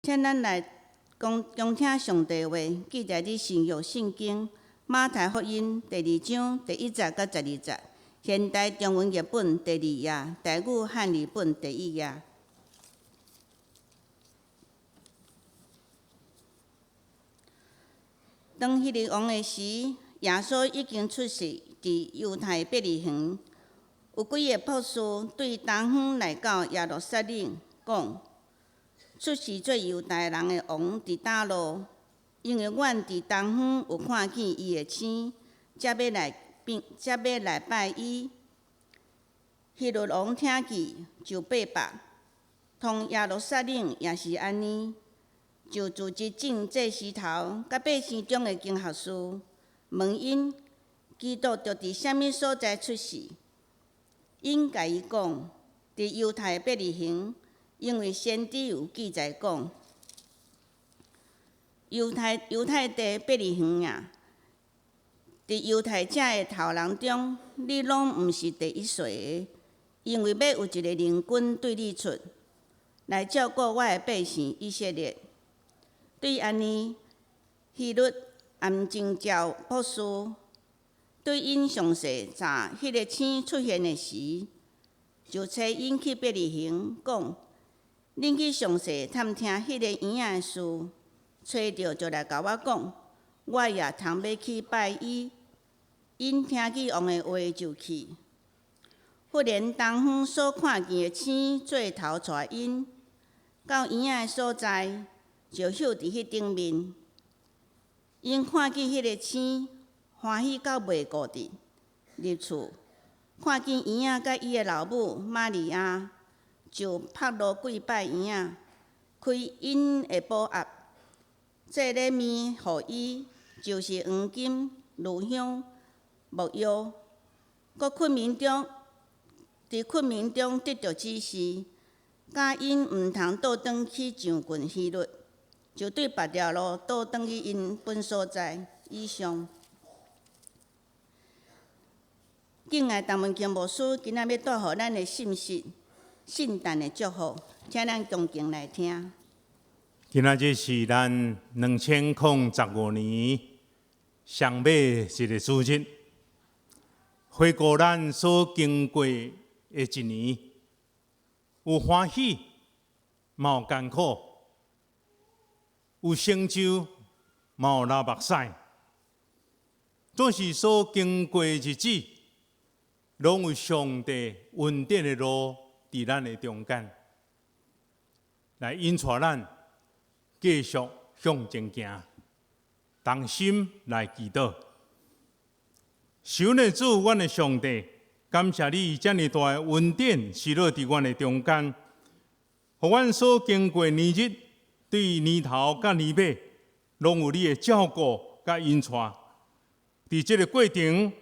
请咱来恭听上帝话，记在你新约圣经马太福音第2章第1节到12节，现代中文译本第2页，台语汉语本第1页。当迄日王的时，耶稣已经出世伫犹太伯利恒。有几个博士对东方来到耶路撒冷讲：出世做犹太人的王伫倒路？因为阮伫东方有看见伊的星，才要来拜伊。希律王听见就背白，同耶路撒冷也是安尼，就组织正这时头，甲百姓中的经学士问因，基督着伫啥物所在出世？因甲伊讲，伫犹太伯利恒，因为先知有记载讲，犹太地伯利恒啊，伫犹太者的头人中，你拢毋是第一岁的，因为要有一个领军对你出，来照顾我的百姓以色列。对安尼，希律暗征召博士，对因详细查迄个星出现的时，就找因去伯利恒，讲：恁去详细探听迄个婴仔的事，找着就来甲我讲，我也通要去拜伊。因听见王的话就去。忽然东方所看见的星做头带因，到婴仔的所在，就宿伫迄顶面。因看见迄个星，欢喜到袂顾得，入厝看见婴仔甲伊的老母玛利亚，就拍落跪拜婴仔，开因的宝盒，这礼物互伊，就是黄金、乳香、木药。伫困眠中得到指示，甲因毋通倒转去上郡希律，就对别条路倒转去因本所在。以上。敬爱陈文庆牧师今仔要带互咱的信息，圣诞的祝福，请咱恭敬来听。今仔日是咱2015年上尾一个主日，回顾咱所经过的一年，有欢喜，嘛有艰苦，有成就，嘛有流目屎。总是所经过的日子，拢有上帝恩典的路伫咱的中间，来引带咱继续向前行，同心来祈祷。求的主，阮的上帝，感谢你遮尔大的恩典施落伫阮的中间，互阮所经过年日，对年头甲年尾，拢有你的照顾甲引带。伫这个过程，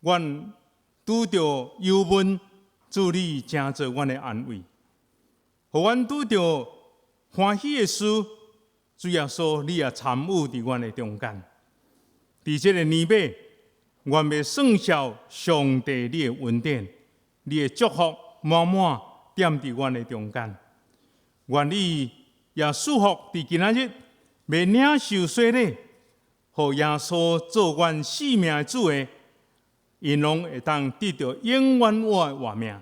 阮拄着忧闷，主你真做阮的安慰；互阮拄着欢喜的事，主耶稣你也参与伫阮的中间。伫这个年尾，阮要算效上帝你的恩典，你的祝福满满点伫阮的中间。愿你也祝福伫今仔日，要领受洗礼，互耶稣做阮生命的主的，因拢会当得到永远活的活命。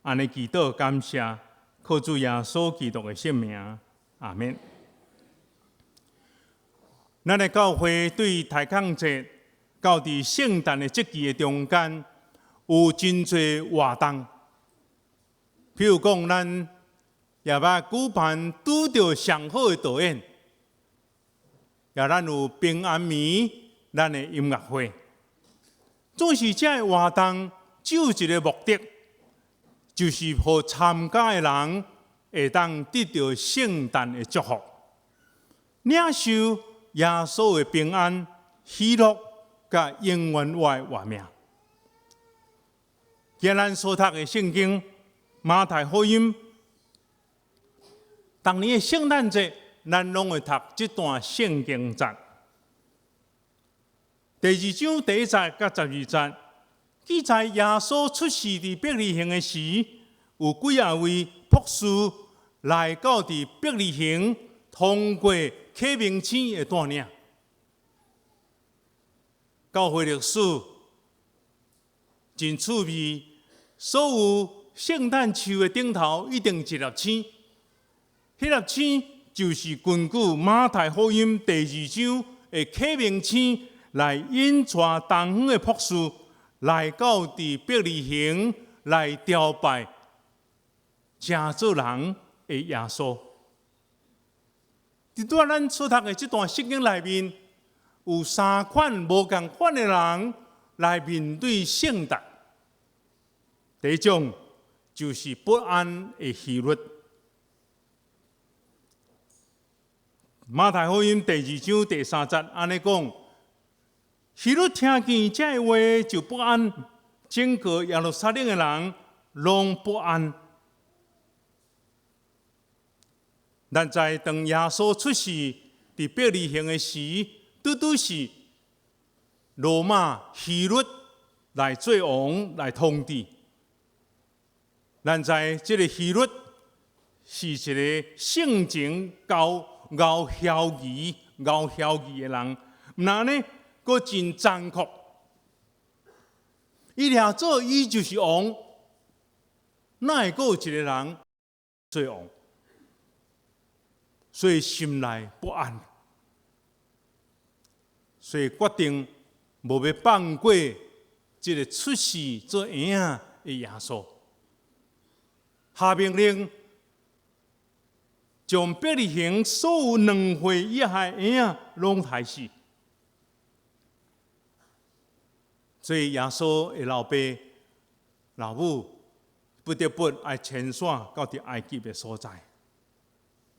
安尼祈祷感谢，靠主耶稣基督的圣名，阿免。咱的教会对太空节到伫圣诞的节期的中间，有真侪活动。譬如讲，咱也捌举办拄着上好的导演，也咱有平安暝，咱的音乐会。总是这个活动只有一个目的，就是互参加的人会当得到圣诞的祝福，领受耶稣的平安、喜乐，甲永远活的活命。今咱所读的圣经马太福音，当年的圣诞节，咱拢会读这段圣经节。第2章第1节到12节，记载耶稣出世伫伯利恒的时，有几啊位博士来到伫伯利恒通过启明星的带领，教会历史真趣味。所有圣诞树的顶头一定一粒星，迄粒星就是根据马太福音第2章的启明星来引带东方的博士来到伫伯利恒来朝拜正做人的耶稣。伫咱所读的这段圣经内面，有3款无共款的人来面对圣诞。第一种就是不安的希律。马太福音第2章第3节安尼讲：希律听见这话就不安，整个耶路撒冷的人拢不安。咱在当耶稣出世伫伯利恒的时，拄是罗马希律来做王来统治。咱在这个希律是一个性情高嚣义的人，毋然呢，佫真残酷。伊掠做伊就是王，哪会佫有一个人做王？所以心内不安，所以决定无要放过这个出世做婴仔的耶稣。下命令，将伯利恒所有2岁以下的婴仔拢杀死。所以耶稣的老爸、老母不得不爱迁徙到伫埃及的所在。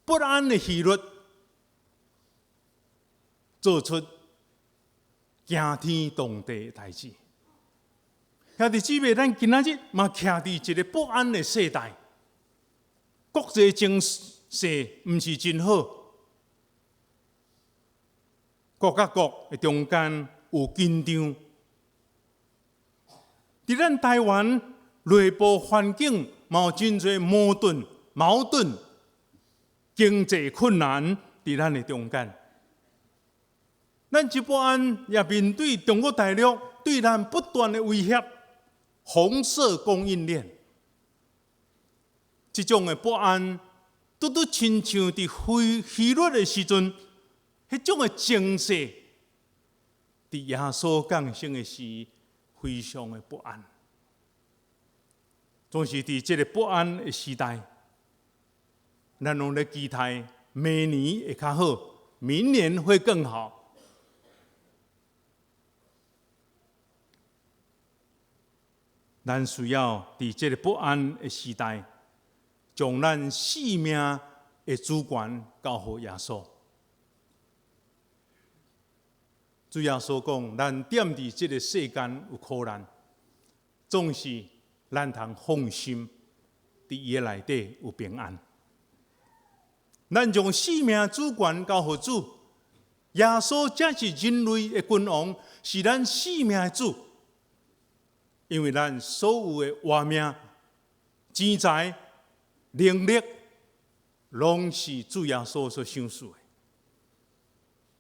不安的希律做出惊天动地的代志。兄弟姊妹，咱今仔日嘛徛伫一个不安的世代。国际情势毋是真好，国甲国的中间有紧张。伫咱台湾内部环境嘛有真侪矛盾、经济困难伫咱的中间。咱这不安也面对中国大陆对咱不断的威胁，红色供应链。这种的不安，拄亲像伫希律的时阵，迄种的情势，伫耶稣降生的时，非常的不安。总是伫这个不安的时代，咱拢咧期待明年会较好，明年会更好。咱需要伫这个不安的时代，将咱性命的主权交予耶稣。主耶稣讲，咱踮伫这个世间有苦难，总是咱通放心，伫伊的内底有平安。咱将性命主权交予主，耶稣才是人类的君王，是咱性命的主。因为咱所有的活命、钱财、能力，拢是主耶稣所赏赐的。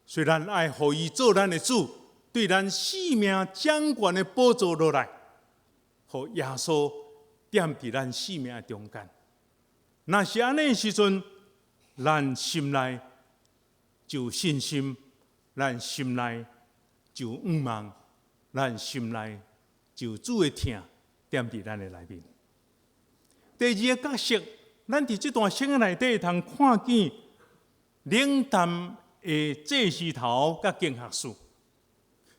所以咱爱互伊做咱的主，对咱性命掌权的宝座落来，互耶稣踮伫咱性命的中间。若是安尼的时阵，咱心内就有信心，咱心内就有盼望，咱心内就有主的疼踮伫咱的内面。第二个角色，咱伫这段圣经内底通看见冷淡的祭司头甲经学士，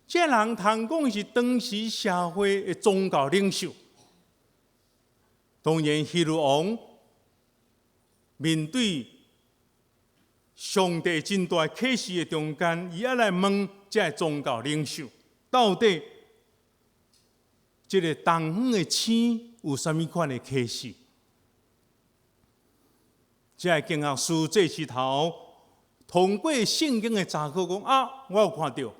这人通讲是当时社会的宗教领袖。当然，希律王面对上帝真大启示的中间，伊要来问这宗教领袖，到底这个东方的星有啥物款的启示？这经学士祭司头通过圣经的查考讲啊，我有看到，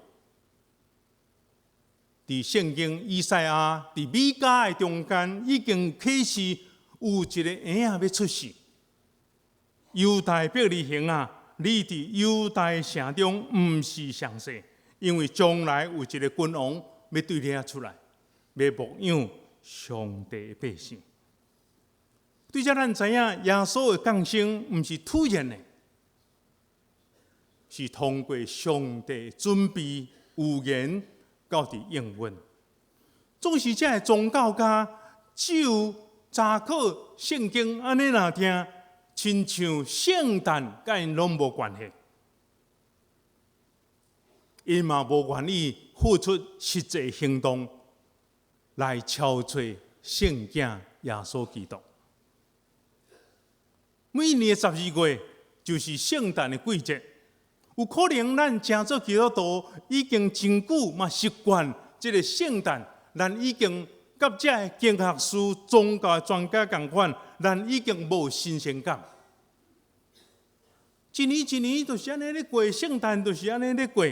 伫圣经以赛亚伫米迦的中间已经启示有一个婴仔要出世。犹大伯利恒啊，你伫犹大城中毋是上世，因为将来有一个君王要对你出来，要牧养上帝的百姓。对这咱知影，耶稣的降生毋是突然的，是通过上帝准备有言到伫应允。总是这宗教家只有查考圣经安尼若听，亲像圣诞甲因拢无关系，因嘛无愿意付出实际行动来超找圣囝耶稣基督。每年12月就是圣诞的季节，有可能咱正做基督徒已经真久嘛习惯这个圣诞，咱已经甲这个经学士、宗教专家同款，咱已经无新鲜感。一年一年就是安尼咧过，圣诞就是安尼咧过，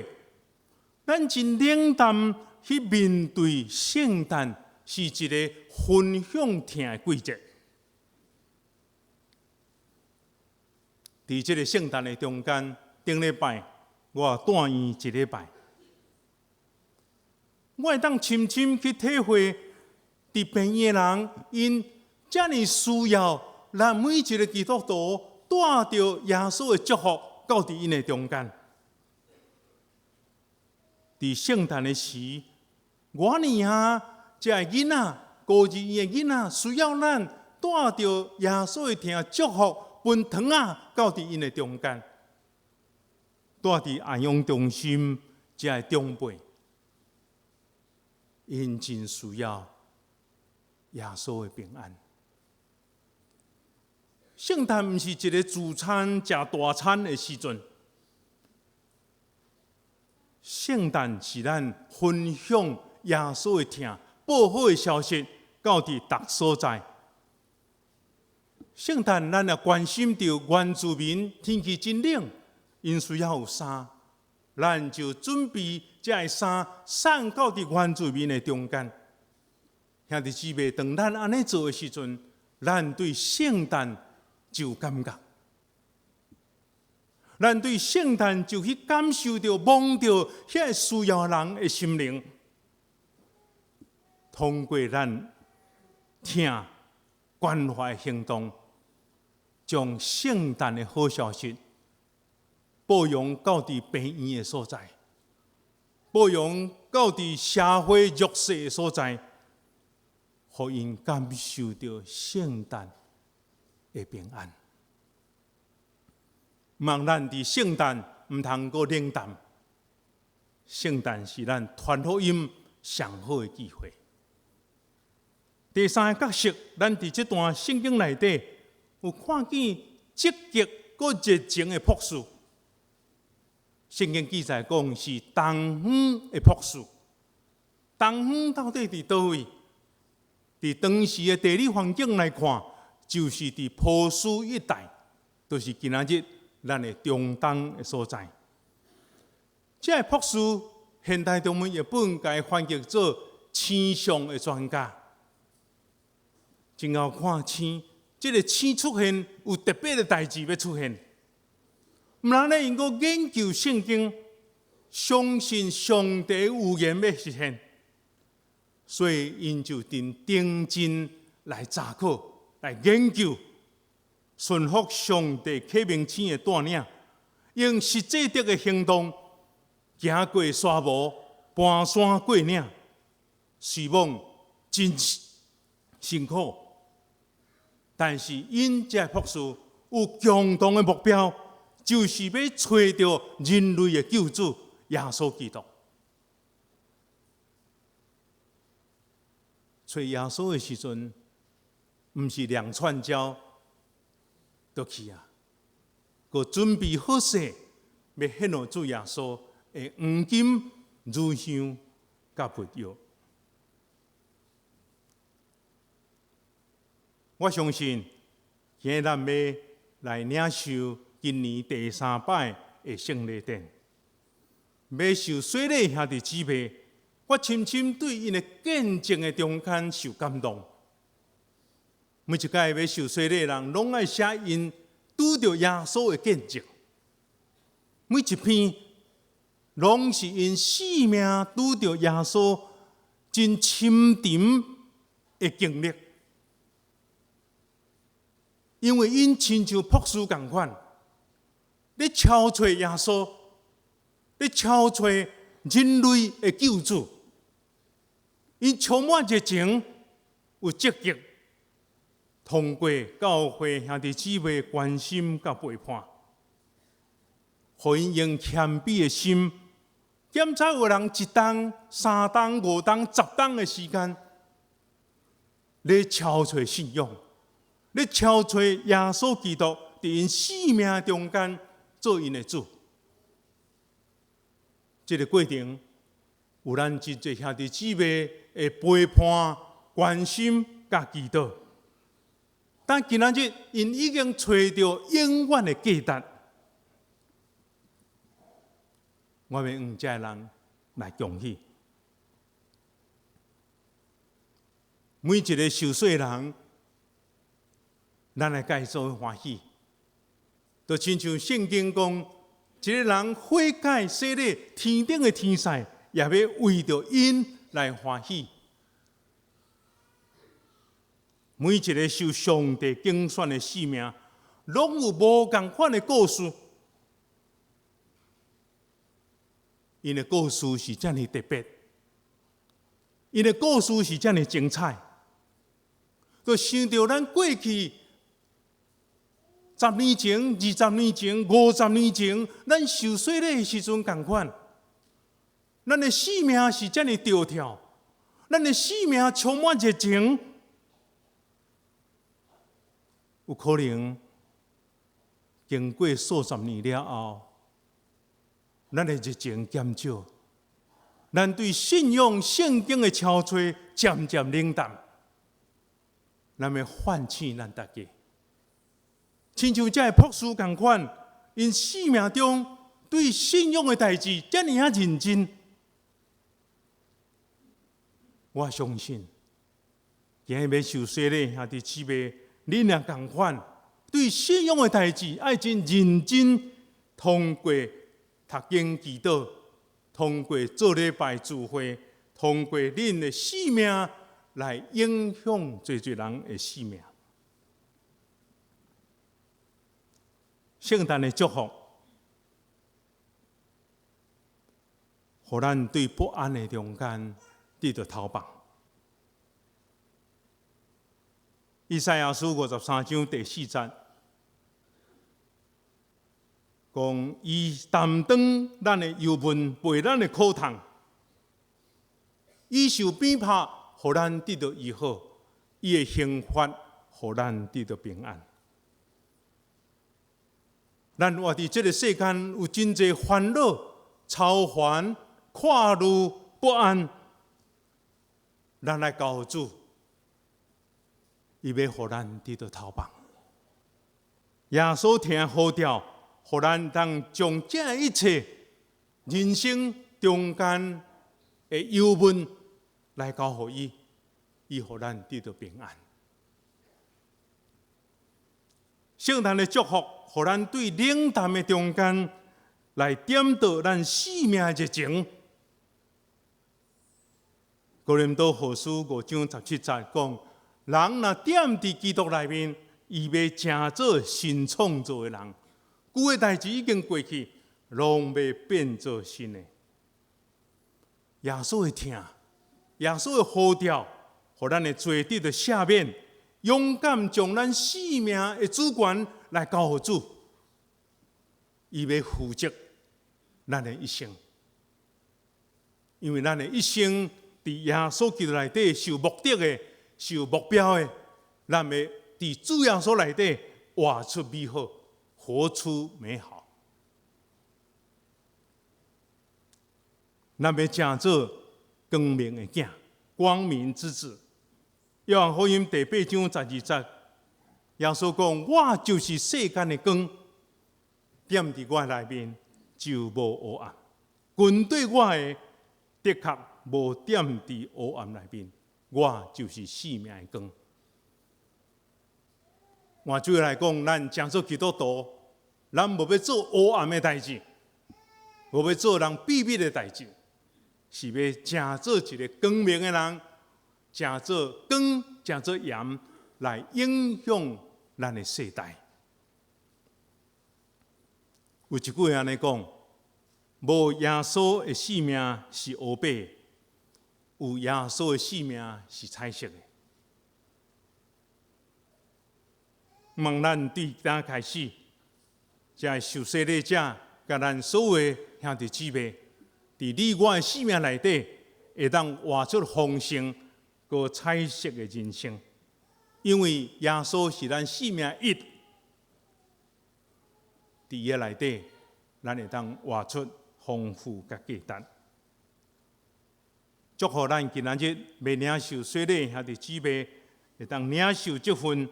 咱真冷淡去面对圣诞，是一个分享疼的季节。伫这个圣诞的中间，顶礼拜我带院一礼拜，我会当深深去体会，伫病院的人因遮尔需要咱每一个基督徒带着耶稣的祝福到伫因的中间。伫圣诞的时，我呢这个囡仔、孤儿院的囡仔需要咱带着耶稣的疼祝福。分糖啊，到伫因的中间，带伫安养中心，这个长辈，因真需要耶稣的平安。圣诞毋是一个自餐食大餐的时阵，圣诞是咱分享耶稣的疼、报好的消息，到伫各所在。圣诞，咱也关心到原住民天气真冷，因需要有衫，咱就准备这个衫送到伫原住民的中间。兄弟姊妹，当咱安尼做的时阵，咱对圣诞就有感觉，咱对圣诞就去感受到、望到遐个需要人的心灵，通过咱听关怀行动。将圣诞的好消息播扬到伫病院的所在，播扬到伫社会弱势的所在，互因感受到圣诞的平安。望咱伫圣诞毋通阁冷淡，圣诞是咱传福音上好的机会。第三个角色，咱伫这段圣经内底。有看见积极佮热情的博士，圣经记载讲是东方的博士。东方到底伫倒位？伫当时的地理环境来看，就是伫波斯一带，就是今仔日咱的中东的所在。这个博士，现代中文译本甲伊翻译做星象的专家，真好看星。这个星出现有特别的代志要出现，毋然咧，因阁研究圣经，相信上帝有言要实现，所以因就定睛来查考、来研究，顺服上帝启明星的带领，用实际的行动，行过沙漠、搬山过岭，希望真辛苦。但是，因这博士有共同的目标，就是要找到人类的救主耶稣基督。找耶稣的时阵，毋是两串胶就去啊，佮准备好势，要献予主耶稣的黄金、乳香、甲佛药。我相信，今日咱要来领受今年第3摆的圣礼典，要受洗礼兄弟姊妹，我深深对因的见证的中间受感动。每一届要受洗礼的人，拢爱写因拄着耶稣的见证。每一篇拢是因生命拄着耶稣真深沉的经历，因为因亲像博士同款，咧敲找耶稣，咧敲找人类的救主，因充满热情，有积极，通过教会兄弟姊妹关心甲陪伴，互因用谦卑的心，检查有人1天、3天、5天、10天的时间，咧敲找信仰，咧敲找耶稣基督伫因生命中间做因的主。这个过程有咱真侪兄弟姊妹的陪伴、关心甲祈祷。但今仔日因已经找到永远的价值，我们用这人来恭喜。每一个受洗人，咱来甲伊做欢喜，就亲像圣经讲，一个人悔改洗礼，天顶的天使也要为着因来欢喜。每一个受上帝拣选的生命，拢有无同款的故事。因的故事是这么特别，因的故事是这么精彩。就想到咱过去10年前、20年前、50年前，咱受洗礼的时阵同款，咱的生命是这么跳跳，咱的生命充满热情。有可能经过数十年了后，咱的热情减少，咱对信仰圣经的敲找渐渐冷淡，咱要唤醒咱大家，亲像这博士同款，因生命中对信仰的代志这么啊认真。我相信，今日要受洗礼兄弟姊妹，恁也同款，对信仰的代志爱真认真，通过读经祈祷，通过做礼拜聚会，通过恁的生命来影响侪侪人的生命。圣诞的祝福，互咱对不安的中间得到逃亡。以赛亚书53章第4节，讲伊担当咱的忧闷，背咱的苦痛，伊受鞭拍，互咱得到医好；伊的刑罚，互咱得到平安。咱活伫这个世间，有真侪烦恼、操烦、看虑、不安，咱来交主。伊要互咱得到逃亡。耶稣听呼召，互咱当将这一切人生中间的忧闷来交互伊，伊互咱得到平安。圣诞的祝福，互咱对冷淡的中间来点导咱生命的热情。哥林多后书5章17节讲。人若点伫基督内面，伊要成做新创造的人。旧的代志已经过去，拢要变做新的。耶稣会听，耶稣会呼召，互咱的罪得到赦免，勇敢将咱生命的主权来交互主。伊要负责咱的一生，因为咱的一生伫耶稣基督内底是有目的的。是有目标的，咱要伫主耶稣内底活出美好，活出美好。咱要成做光明的囝，光明之子。约翰福音第8章12节，耶稣讲：“我就是世间的光，点伫我内面就无黑暗。跟对我的，的确无点伫黑暗内面。”我就是生命的光。换句话来讲，咱讲做基督徒，咱无要做黑暗的代志，我要做人秘密的代志，是要真做一个光明的人，真做光，真做盐，来影响咱的世代。有一句安尼讲：无耶稣的性命是黑白的，有耶稣的性命是彩色的。望咱对今开始，这受洗礼者，甲咱所有的兄弟姊妹，伫你我的生命内底，会当活出丰盛、个彩色的人生。因为耶稣是咱生命一，伫伊内底，咱会当活出丰富甲价值。祝福咱今仔日要领受洗礼兄弟姊妹，会当领受这份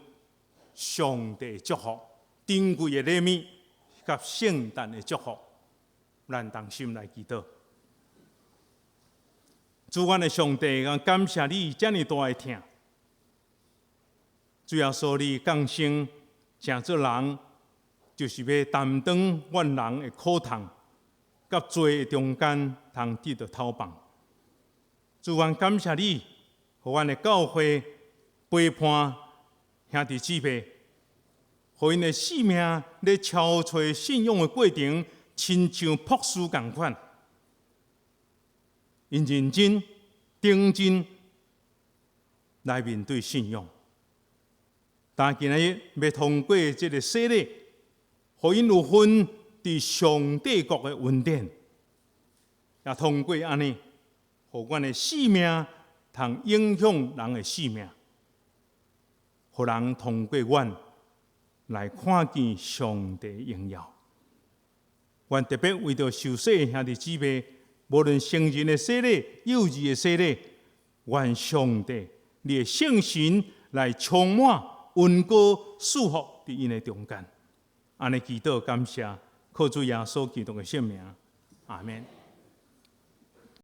上帝的祝福、珍贵的礼物，甲圣诞的祝福。咱同心来祈祷。主愿的上帝，感谢你这么大的疼。主要说你降生成做人，就是要担当阮人的苦痛，甲罪的中间通得到透放。主愿感谢你，互阮的教会陪伴兄弟姊妹，互因的生命咧憔悴信仰的过程，亲像朴树共款。因认真、认真来面对信仰。但今日要通过这个洗礼，互因有份伫上帝国的恩典，也通过安尼，互阮的生命通影响人的生命，互人通过阮来看见上帝的荣耀。阮特别为着受洗的兄弟姊妹，无论成人的洗礼、幼儿的洗礼，愿上帝你的圣神来充满、温膏、束缚伫因的中间。安尼祈祷感谢，靠主耶稣基督的圣名，阿门。